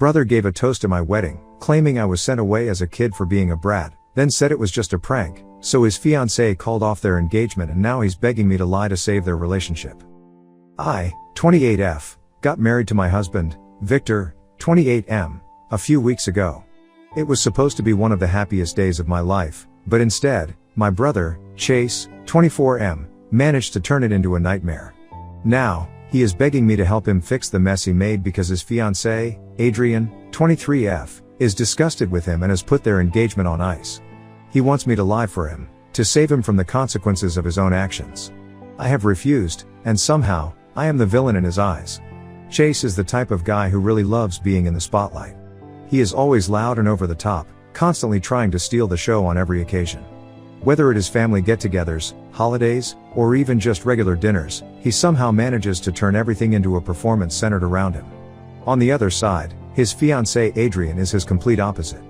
Brother gave a toast at my wedding, claiming I was sent away as a kid for being a brat, then said it was just a prank, so his fiancée called off their engagement and now he's begging me to lie to save their relationship. I, 28F, got married to my husband, Victor, 28M, a few weeks ago. It was supposed to be one of the happiest days of my life, but instead, my brother, Chase, 24M, managed to turn it into a nightmare. Now, he is begging me to help him fix the mess he made because his fiancée, Adrian, 23F, is disgusted with him and has put their engagement on ice. He wants me to lie for him, to save him from the consequences of his own actions. I have refused, and somehow, I am the villain in his eyes. Chase is the type of guy who really loves being in the spotlight. He is always loud and over the top, constantly trying to steal the show on every occasion. Whether it is family get-togethers, holidays, or even just regular dinners, he somehow manages to turn everything into a performance centered around him. On the other side, his fiancée Adrian is his complete opposite.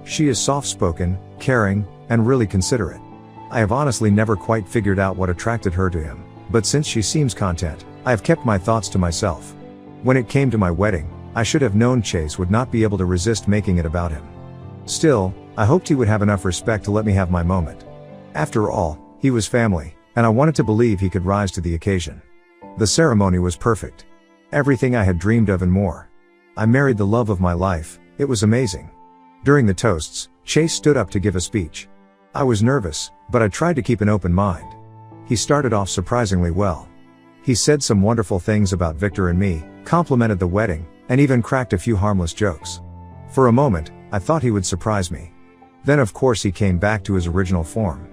She is soft-spoken, caring, and really considerate. I have honestly never quite figured out what attracted her to him, but since she seems content, I have kept my thoughts to myself. When it came to my wedding, I should have known Chase would not be able to resist making it about him. Still, I hoped he would have enough respect to let me have my moment. After all, he was family, and I wanted to believe he could rise to the occasion. The ceremony was perfect. Everything I had dreamed of and more. I married the love of my life. It was amazing. During the toasts, Chase stood up to give a speech. I was nervous, but I tried to keep an open mind. He started off surprisingly well. He said some wonderful things about Victor and me, complimented the wedding, and even cracked a few harmless jokes. For a moment, I thought he would surprise me. Then of course he came back to his original form.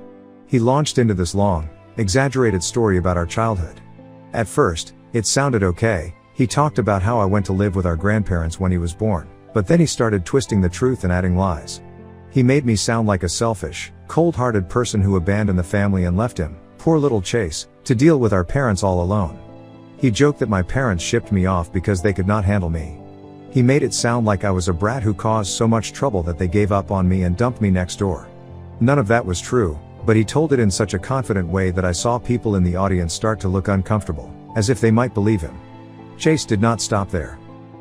He launched into this long, exaggerated story about our childhood. At first, it sounded okay. He talked about how I went to live with our grandparents when he was born, but then he started twisting the truth and adding lies. He made me sound like a selfish, cold-hearted person who abandoned the family and left him, poor little Chase, to deal with our parents all alone. He joked that my parents shipped me off because they could not handle me. He made it sound like I was a brat who caused so much trouble that they gave up on me and dumped me next door. None of that was true, but he told it in such a confident way that I saw people in the audience start to look uncomfortable, as if they might believe him. Chase did not stop there.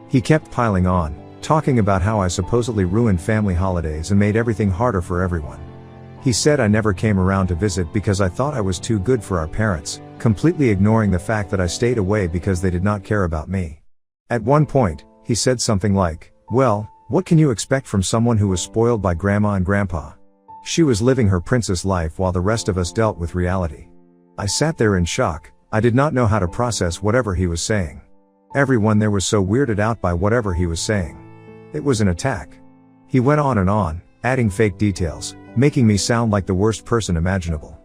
He kept piling on, talking about how I supposedly ruined family holidays and made everything harder for everyone. He said I never came around to visit because I thought I was too good for our parents, completely ignoring the fact that I stayed away because they did not care about me. At one point, he said something like, "Well, what can you expect from someone who was spoiled by grandma and grandpa? She was living her princess life while the rest of us dealt with reality." I sat there in shock. I did not know how to process whatever he was saying. Everyone there was so weirded out by whatever he was saying. It was an attack. He went on and on, adding fake details, making me sound like the worst person imaginable.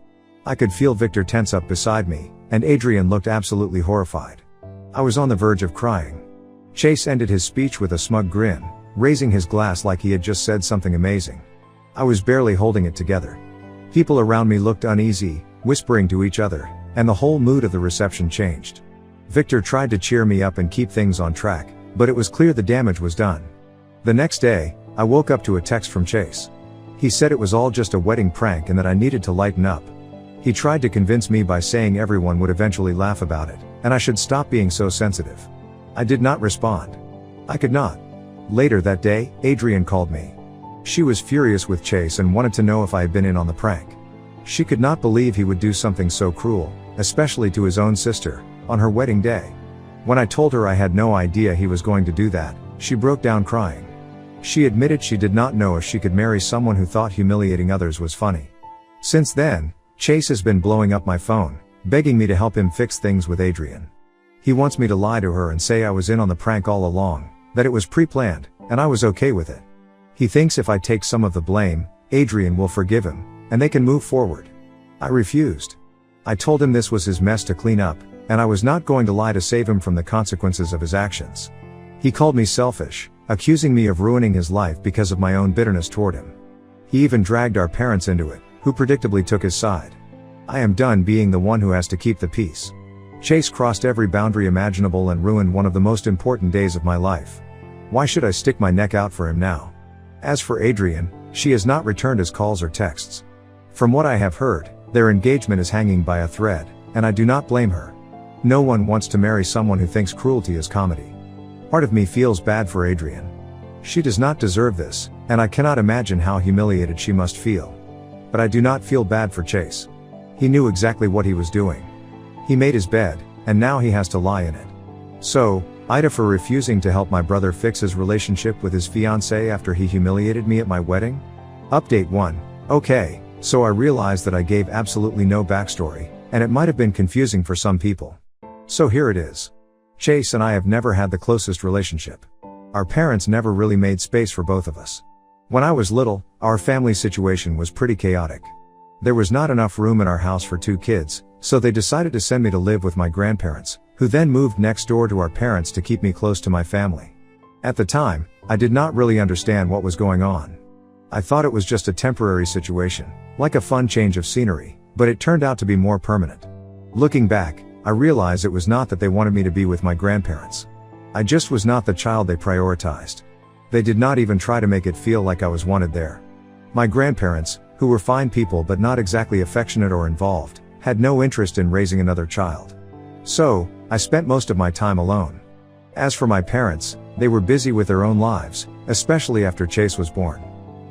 I could feel Victor tense up beside me, and Adrian looked absolutely horrified. I was on the verge of crying. Chase ended his speech with a smug grin, raising his glass like he had just said something amazing. I was barely holding it together. People around me looked uneasy, whispering to each other, and the whole mood of the reception changed. Victor tried to cheer me up and keep things on track, but it was clear the damage was done. The next day, I woke up to a text from Chase. He said it was all just a wedding prank and that I needed to lighten up. He tried to convince me by saying everyone would eventually laugh about it, and I should stop being so sensitive. I did not respond. I could not. Later that day, Adrian called me. She was furious with Chase and wanted to know if I had been in on the prank. She could not believe he would do something so cruel, especially to his own sister, on her wedding day. When I told her I had no idea he was going to do that, she broke down crying. She admitted she did not know if she could marry someone who thought humiliating others was funny. Since then, Chase has been blowing up my phone, begging me to help him fix things with Adrian. He wants me to lie to her and say I was in on the prank all along, that it was pre-planned, and I was okay with it. He thinks if I take some of the blame, Adrian will forgive him, and they can move forward. I refused. I told him this was his mess to clean up, and I was not going to lie to save him from the consequences of his actions. He called me selfish, accusing me of ruining his life because of my own bitterness toward him. He even dragged our parents into it, who predictably took his side. I am done being the one who has to keep the peace. Chase crossed every boundary imaginable and ruined one of the most important days of my life. Why should I stick my neck out for him now? As for Adrian, she has not returned his calls or texts. From what I have heard, their engagement is hanging by a thread, and I do not blame her. No one wants to marry someone who thinks cruelty is comedy. Part of me feels bad for Adrian. She does not deserve this, and I cannot imagine how humiliated she must feel. But I do not feel bad for Chase. He knew exactly what he was doing. He made his bed, and now he has to lie in it. So, Aita for refusing to help my brother fix his relationship with his fiancée after he humiliated me at my wedding? Update 1. Okay, so I realized that I gave absolutely no backstory, and it might have been confusing for some people. So here it is. Chase and I have never had the closest relationship. Our parents never really made space for both of us. When I was little, our family situation was pretty chaotic. There was not enough room in our house for 2 kids, so they decided to send me to live with my grandparents, who then moved next door to our parents to keep me close to my family. At the time, I did not really understand what was going on. I thought it was just a temporary situation, like a fun change of scenery, but it turned out to be more permanent. Looking back, I realized it was not that they wanted me to be with my grandparents. I just was not the child they prioritized. They did not even try to make it feel like I was wanted there. My grandparents, who were fine people but not exactly affectionate or involved, had no interest in raising another child. So, I spent most of my time alone. As for my parents, they were busy with their own lives, especially after Chase was born.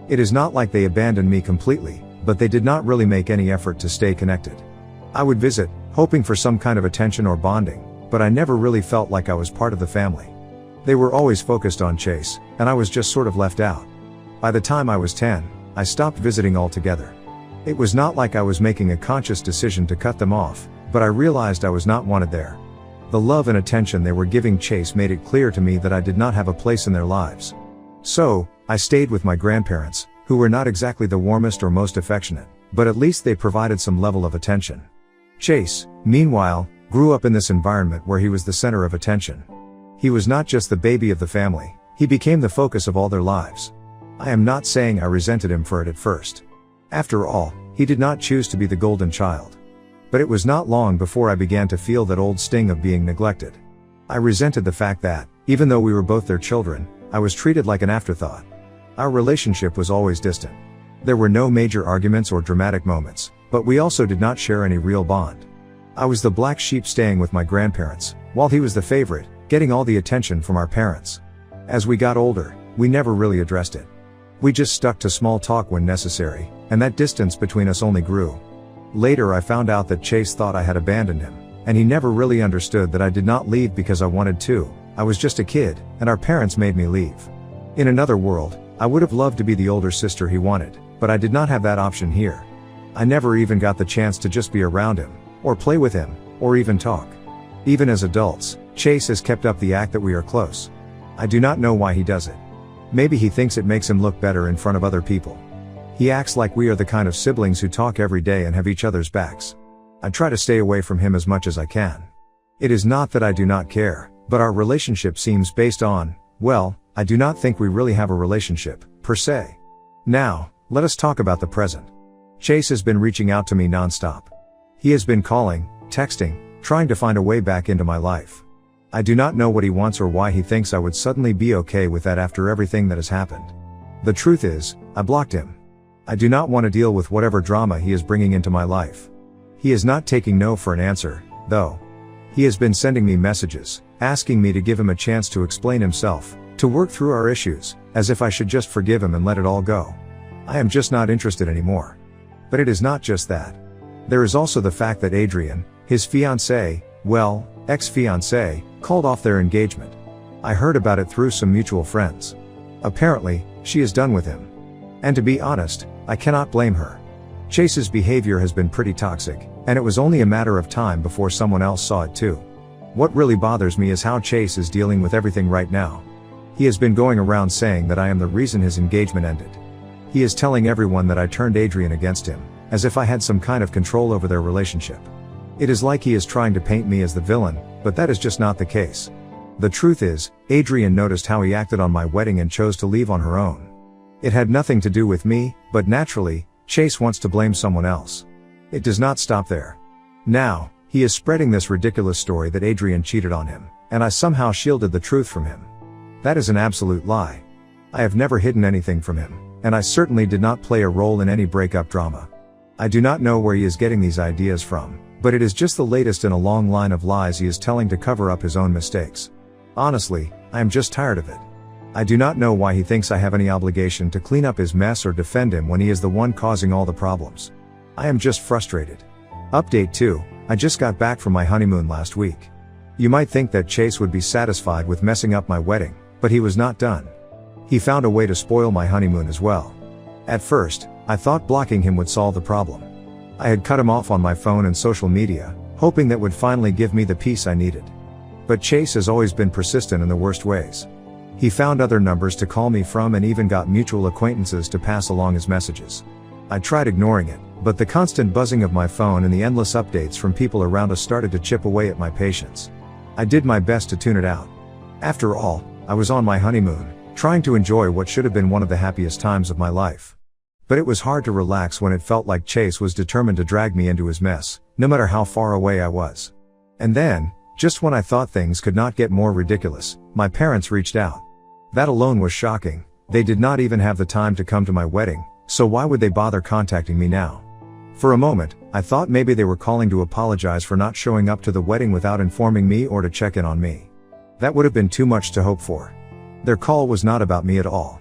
It is not like they abandoned me completely, but they did not really make any effort to stay connected. I would visit, hoping for some kind of attention or bonding, but I never really felt like I was part of the family. They were always focused on Chase, and I was just sort of left out. By the time I was 10, I stopped visiting altogether. It was not like I was making a conscious decision to cut them off, but I realized I was not wanted there. The love and attention they were giving Chase made it clear to me that I did not have a place in their lives. So, I stayed with my grandparents, who were not exactly the warmest or most affectionate, but at least they provided some level of attention. Chase, meanwhile, grew up in this environment where he was the center of attention. He was not just the baby of the family, he became the focus of all their lives. I am not saying I resented him for it at first. After all, he did not choose to be the golden child. But it was not long before I began to feel that old sting of being neglected. I resented the fact that, even though we were both their children, I was treated like an afterthought. Our relationship was always distant. There were no major arguments or dramatic moments, but we also did not share any real bond. I was the black sheep staying with my grandparents, while he was the favorite, getting all the attention from our parents. As we got older, we never really addressed it. We just stuck to small talk when necessary, and that distance between us only grew. Later I found out that Chase thought I had abandoned him, and he never really understood that I did not leave because I wanted to. I was just a kid, and our parents made me leave. In another world, I would have loved to be the older sister he wanted, but I did not have that option here. I never even got the chance to just be around him, or play with him, or even talk. Even as adults, Chase has kept up the act that we are close. I do not know why he does it. Maybe he thinks it makes him look better in front of other people. He acts like we are the kind of siblings who talk every day and have each other's backs. I try to stay away from him as much as I can. It is not that I do not care, but our relationship seems based on, well, I do not think we really have a relationship, per se. Now, let us talk about the present. Chase has been reaching out to me non-stop. He has been calling, texting, trying to find a way back into my life. I do not know what he wants or why he thinks I would suddenly be okay with that after everything that has happened. The truth is, I blocked him. I do not want to deal with whatever drama he is bringing into my life. He is not taking no for an answer, though. He has been sending me messages, asking me to give him a chance to explain himself, to work through our issues, as if I should just forgive him and let it all go. I am just not interested anymore. But it is not just that. There is also the fact that Adrian, his fiancée, well, ex-fiancée, called off their engagement. I heard about it through some mutual friends. Apparently, she is done with him. And to be honest, I cannot blame her. Chase's behavior has been pretty toxic, and it was only a matter of time before someone else saw it too. What really bothers me is how Chase is dealing with everything right now. He has been going around saying that I am the reason his engagement ended. He is telling everyone that I turned Adrian against him, as if I had some kind of control over their relationship. It is like he is trying to paint me as the villain, but that is just not the case. The truth is, Adrian noticed how he acted on my wedding and chose to leave on her own. It had nothing to do with me, but naturally, Chase wants to blame someone else. It does not stop there. Now, he is spreading this ridiculous story that Adrian cheated on him, and I somehow shielded the truth from him. That is an absolute lie. I have never hidden anything from him, and I certainly did not play a role in any breakup drama. I do not know where he is getting these ideas from, but it is just the latest in a long line of lies he is telling to cover up his own mistakes. Honestly, I am just tired of it. I do not know why he thinks I have any obligation to clean up his mess or defend him when he is the one causing all the problems. I am just frustrated. Update 2. I just got back from my honeymoon last week. You might think that Chase would be satisfied with messing up my wedding, but he was not done. He found a way to spoil my honeymoon as well. At first, I thought blocking him would solve the problem. I had cut him off on my phone and social media, hoping that would finally give me the peace I needed. But Chase has always been persistent in the worst ways. He found other numbers to call me from and even got mutual acquaintances to pass along his messages. I tried ignoring it, but the constant buzzing of my phone and the endless updates from people around us started to chip away at my patience. I did my best to tune it out. After all, I was on my honeymoon, trying to enjoy what should have been one of the happiest times of my life. But it was hard to relax when it felt like Chase was determined to drag me into his mess, no matter how far away I was. And then, just when I thought things could not get more ridiculous, my parents reached out. That alone was shocking. They did not even have the time to come to my wedding, so why would they bother contacting me now? For a moment, I thought maybe they were calling to apologize for not showing up to the wedding without informing me or to check in on me. That would have been too much to hope for. Their call was not about me at all.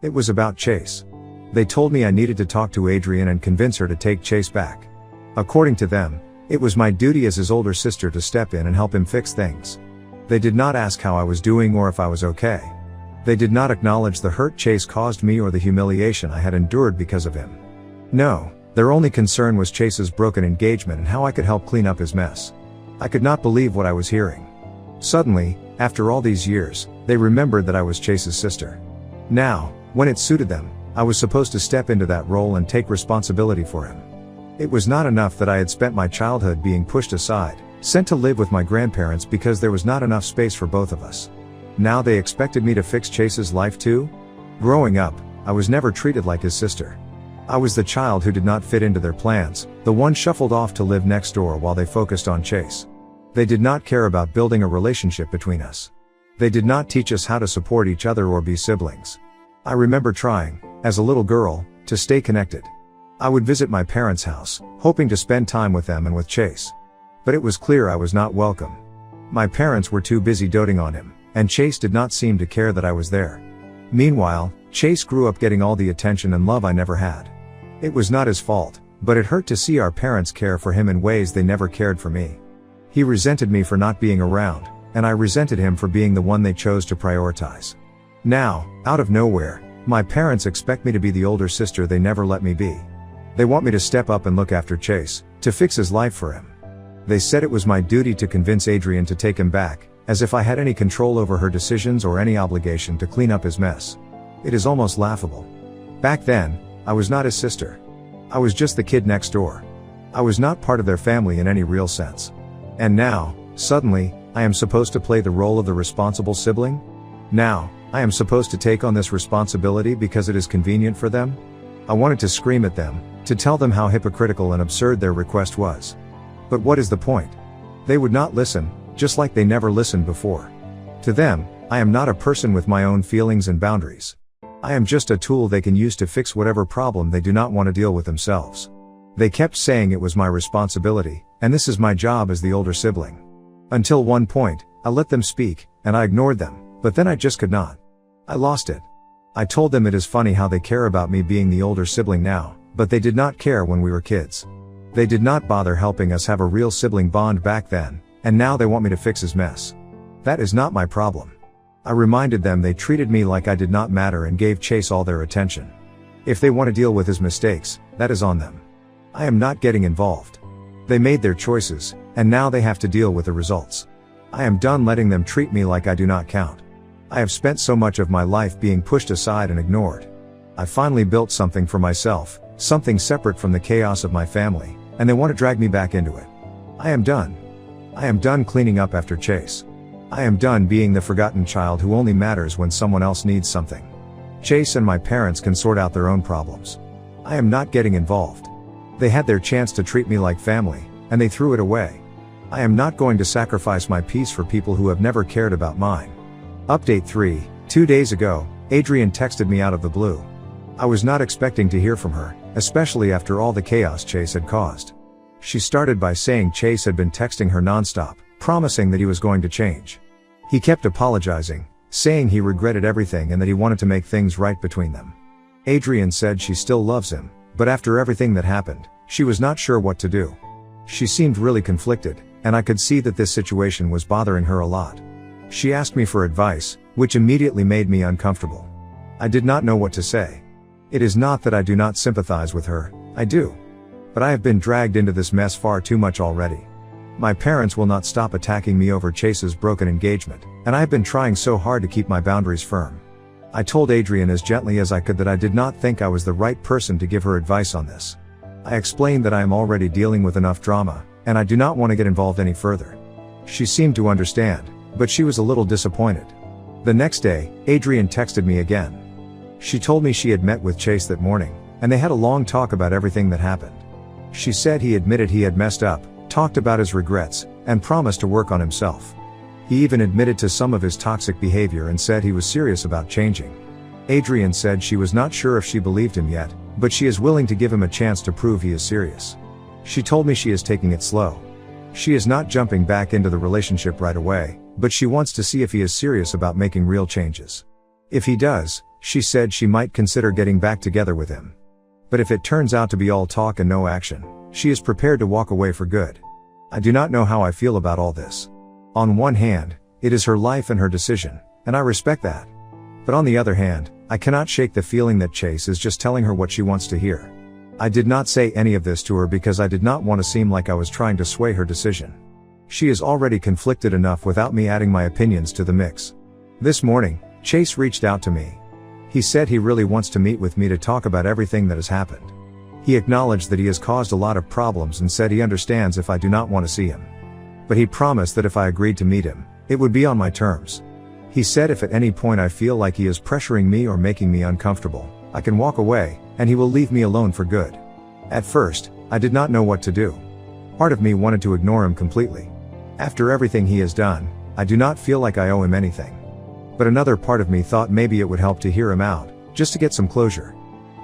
It was about Chase. They told me I needed to talk to Adrian and convince her to take Chase back. According to them, it was my duty as his older sister to step in and help him fix things. They did not ask how I was doing or if I was okay. They did not acknowledge the hurt Chase caused me or the humiliation I had endured because of him. No, their only concern was Chase's broken engagement and how I could help clean up his mess. I could not believe what I was hearing. Suddenly, after all these years, they remembered that I was Chase's sister. Now, when it suited them, I was supposed to step into that role and take responsibility for him. It was not enough that I had spent my childhood being pushed aside, sent to live with my grandparents because there was not enough space for both of us. Now they expected me to fix Chase's life too? Growing up, I was never treated like his sister. I was the child who did not fit into their plans, the one shuffled off to live next door while they focused on Chase. They did not care about building a relationship between us. They did not teach us how to support each other or be siblings. I remember trying, as a little girl, to stay connected. I would visit my parents' house, hoping to spend time with them and with Chase. But it was clear I was not welcome. My parents were too busy doting on him, and Chase did not seem to care that I was there. Meanwhile, Chase grew up getting all the attention and love I never had. It was not his fault, but it hurt to see our parents care for him in ways they never cared for me. He resented me for not being around, and I resented him for being the one they chose to prioritize. Now, out of nowhere, my parents expect me to be the older sister they never let me be. They want me to step up and look after Chase, to fix his life for him. They said it was my duty to convince Adrian to take him back, as if I had any control over her decisions or any obligation to clean up his mess. It is almost laughable. Back then, I was not his sister. I was just the kid next door. I was not part of their family in any real sense. And now, suddenly, I am supposed to play the role of the responsible sibling? Now, I am supposed to take on this responsibility because it is convenient for them? I wanted to scream at them, to tell them how hypocritical and absurd their request was. But what is the point? They would not listen, just like they never listened before. To them, I am not a person with my own feelings and boundaries. I am just a tool they can use to fix whatever problem they do not want to deal with themselves. They kept saying it was my responsibility, and this is my job as the older sibling. Until one point, I let them speak, and I ignored them, but then I just could not. I lost it. I told them it is funny how they care about me being the older sibling now, but they did not care when we were kids. They did not bother helping us have a real sibling bond back then, and now they want me to fix his mess. That is not my problem. I reminded them they treated me like I did not matter and gave Chase all their attention. If they want to deal with his mistakes, that is on them. I am not getting involved. They made their choices, and now they have to deal with the results. I am done letting them treat me like I do not count. I have spent so much of my life being pushed aside and ignored. I finally built something for myself, something separate from the chaos of my family, and they want to drag me back into it. I am done. I am done cleaning up after Chase. I am done being the forgotten child who only matters when someone else needs something. Chase and my parents can sort out their own problems. I am not getting involved. They had their chance to treat me like family, and they threw it away. I am not going to sacrifice my peace for people who have never cared about mine. Update 3. 2 days ago, Adrian texted me out of the blue. I was not expecting to hear from her, especially after all the chaos Chase had caused. She started by saying Chase had been texting her nonstop, promising that he was going to change. He kept apologizing, saying he regretted everything and that he wanted to make things right between them. Adrian said she still loves him, but after everything that happened, she was not sure what to do. She seemed really conflicted, and I could see that this situation was bothering her a lot. She asked me for advice, which immediately made me uncomfortable. I did not know what to say. It is not that I do not sympathize with her, I do. But I have been dragged into this mess far too much already. My parents will not stop attacking me over Chase's broken engagement, and I have been trying so hard to keep my boundaries firm. I told Adrian as gently as I could that I did not think I was the right person to give her advice on this. I explained that I am already dealing with enough drama, and I do not want to get involved any further. She seemed to understand, but she was a little disappointed. The next day, Adrian texted me again. She told me she had met with Chase that morning, and they had a long talk about everything that happened. She said he admitted he had messed up, talked about his regrets, and promised to work on himself. He even admitted to some of his toxic behavior and said he was serious about changing. Adrian said she was not sure if she believed him yet, but she is willing to give him a chance to prove he is serious. She told me she is taking it slow. She is not jumping back into the relationship right away, but she wants to see if he is serious about making real changes. If he does, she said she might consider getting back together with him. But if it turns out to be all talk and no action, she is prepared to walk away for good. I do not know how I feel about all this. On one hand, it is her life and her decision, and I respect that. But on the other hand, I cannot shake the feeling that Chase is just telling her what she wants to hear. I did not say any of this to her because I did not want to seem like I was trying to sway her decision. She is already conflicted enough without me adding my opinions to the mix. This morning, Chase reached out to me. He said he really wants to meet with me to talk about everything that has happened. He acknowledged that he has caused a lot of problems and said he understands if I do not want to see him. But he promised that if I agreed to meet him, it would be on my terms. He said if at any point I feel like he is pressuring me or making me uncomfortable, I can walk away, and he will leave me alone for good. At first, I did not know what to do. Part of me wanted to ignore him completely. After everything he has done, I do not feel like I owe him anything. But another part of me thought maybe it would help to hear him out, just to get some closure.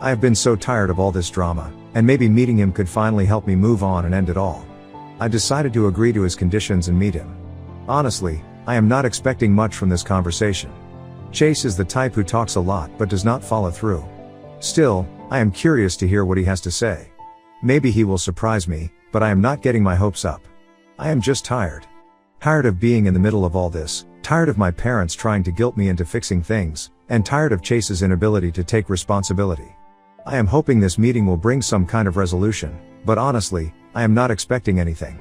I have been so tired of all this drama, and maybe meeting him could finally help me move on and end it all. I decided to agree to his conditions and meet him. Honestly, I am not expecting much from this conversation. Chase is the type who talks a lot but does not follow through. Still, I am curious to hear what he has to say. Maybe he will surprise me, but I am not getting my hopes up. I am just tired. Tired of being in the middle of all this, tired of my parents trying to guilt me into fixing things, and tired of Chase's inability to take responsibility. I am hoping this meeting will bring some kind of resolution, but honestly, I am not expecting anything.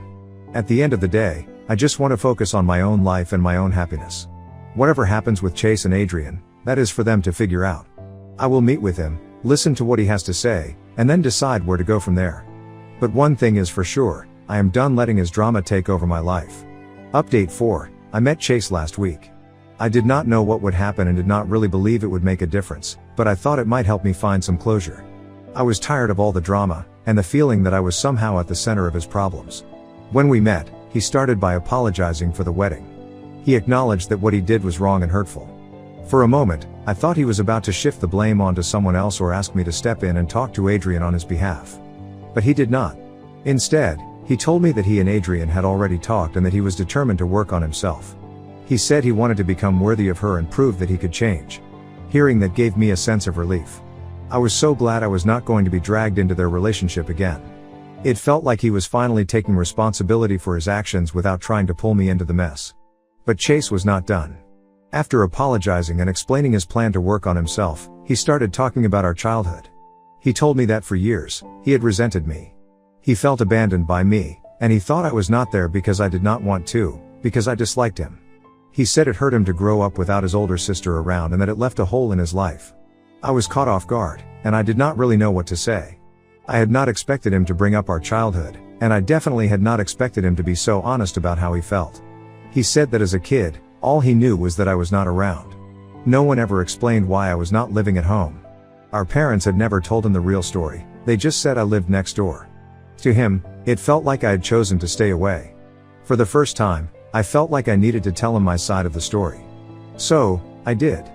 At the end of the day, I just want to focus on my own life and my own happiness. Whatever happens with Chase and Adrian, that is for them to figure out. I will meet with him, listen to what he has to say, and then decide where to go from there. But one thing is for sure, I am done letting his drama take over my life. Update 4, I met Chase last week. I did not know what would happen and did not really believe it would make a difference, but I thought it might help me find some closure. I was tired of all the drama, and the feeling that I was somehow at the center of his problems. When we met, he started by apologizing for the wedding. He acknowledged that what he did was wrong and hurtful. For a moment, I thought he was about to shift the blame onto someone else or ask me to step in and talk to Adrian on his behalf. But he did not. Instead, he told me that he and Adrian had already talked and that he was determined to work on himself. He said he wanted to become worthy of her and prove that he could change. Hearing that gave me a sense of relief. I was so glad I was not going to be dragged into their relationship again. It felt like he was finally taking responsibility for his actions without trying to pull me into the mess. But Chase was not done. After apologizing and explaining his plan to work on himself, he started talking about our childhood. He told me that for years, he had resented me. He felt abandoned by me, and he thought I was not there because I did not want to, because I disliked him. He said it hurt him to grow up without his older sister around and that it left a hole in his life. I was caught off guard, and I did not really know what to say. I had not expected him to bring up our childhood, and I definitely had not expected him to be so honest about how he felt. He said that as a kid, all he knew was that I was not around. No one ever explained why I was not living at home. Our parents had never told him the real story, they just said I lived next door. To him, it felt like I had chosen to stay away. For the first time, I felt like I needed to tell him my side of the story. So, I did.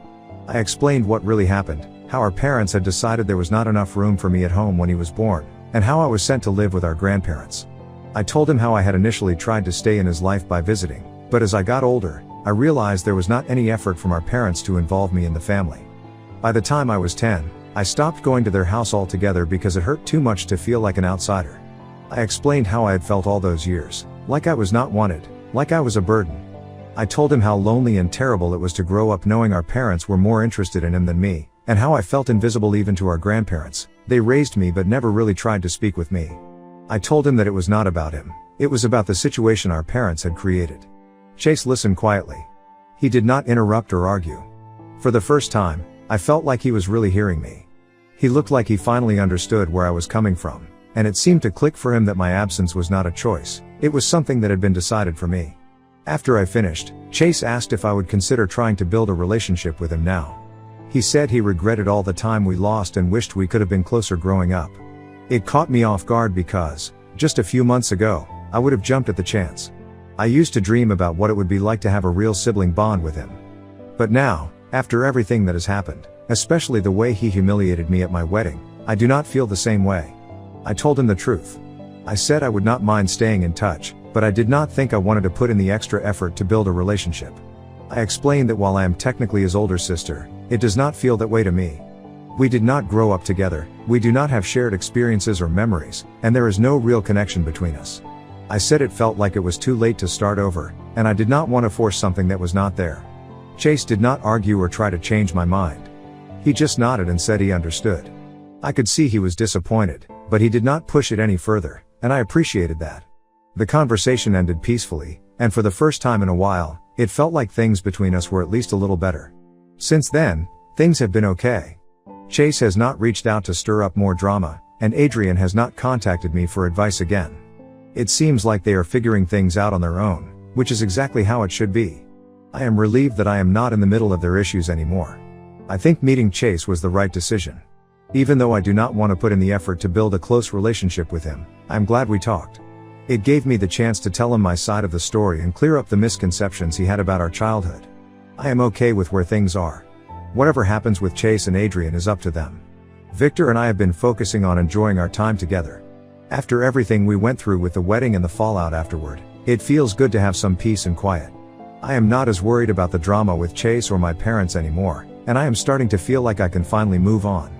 I explained what really happened, how our parents had decided there was not enough room for me at home when he was born, and how I was sent to live with our grandparents. I told him how I had initially tried to stay in his life by visiting, but as I got older, I realized there was not any effort from our parents to involve me in the family. By the time I was 10, I stopped going to their house altogether because it hurt too much to feel like an outsider. I explained how I had felt all those years, like I was not wanted, like I was a burden. I told him how lonely and terrible it was to grow up knowing our parents were more interested in him than me, and how I felt invisible even to our grandparents. They raised me but never really tried to speak with me. I told him that it was not about him, it was about the situation our parents had created. Chase listened quietly. He did not interrupt or argue. For the first time, I felt like he was really hearing me. He looked like he finally understood where I was coming from, and it seemed to click for him that my absence was not a choice, it was something that had been decided for me. After I finished, Chase asked if I would consider trying to build a relationship with him now. He said he regretted all the time we lost and wished we could have been closer growing up. It caught me off guard because, just a few months ago, I would have jumped at the chance. I used to dream about what it would be like to have a real sibling bond with him. But now, after everything that has happened, especially the way he humiliated me at my wedding, I do not feel the same way. I told him the truth. I said I would not mind staying in touch, but I did not think I wanted to put in the extra effort to build a relationship. I explained that while I am technically his older sister, it does not feel that way to me. We did not grow up together, we do not have shared experiences or memories, and there is no real connection between us. I said it felt like it was too late to start over, and I did not want to force something that was not there. Chase did not argue or try to change my mind. He just nodded and said he understood. I could see he was disappointed, but he did not push it any further, and I appreciated that. The conversation ended peacefully, and for the first time in a while, it felt like things between us were at least a little better. Since then, things have been okay. Chase has not reached out to stir up more drama, and Adrian has not contacted me for advice again. It seems like they are figuring things out on their own, which is exactly how it should be. I am relieved that I am not in the middle of their issues anymore. I think meeting Chase was the right decision. Even though I do not want to put in the effort to build a close relationship with him, I'm glad we talked. It gave me the chance to tell him my side of the story and clear up the misconceptions he had about our childhood. I am okay with where things are. Whatever happens with Chase and Adrian is up to them. Victor and I have been focusing on enjoying our time together. After everything we went through with the wedding and the fallout afterward, it feels good to have some peace and quiet. I am not as worried about the drama with Chase or my parents anymore, and I am starting to feel like I can finally move on.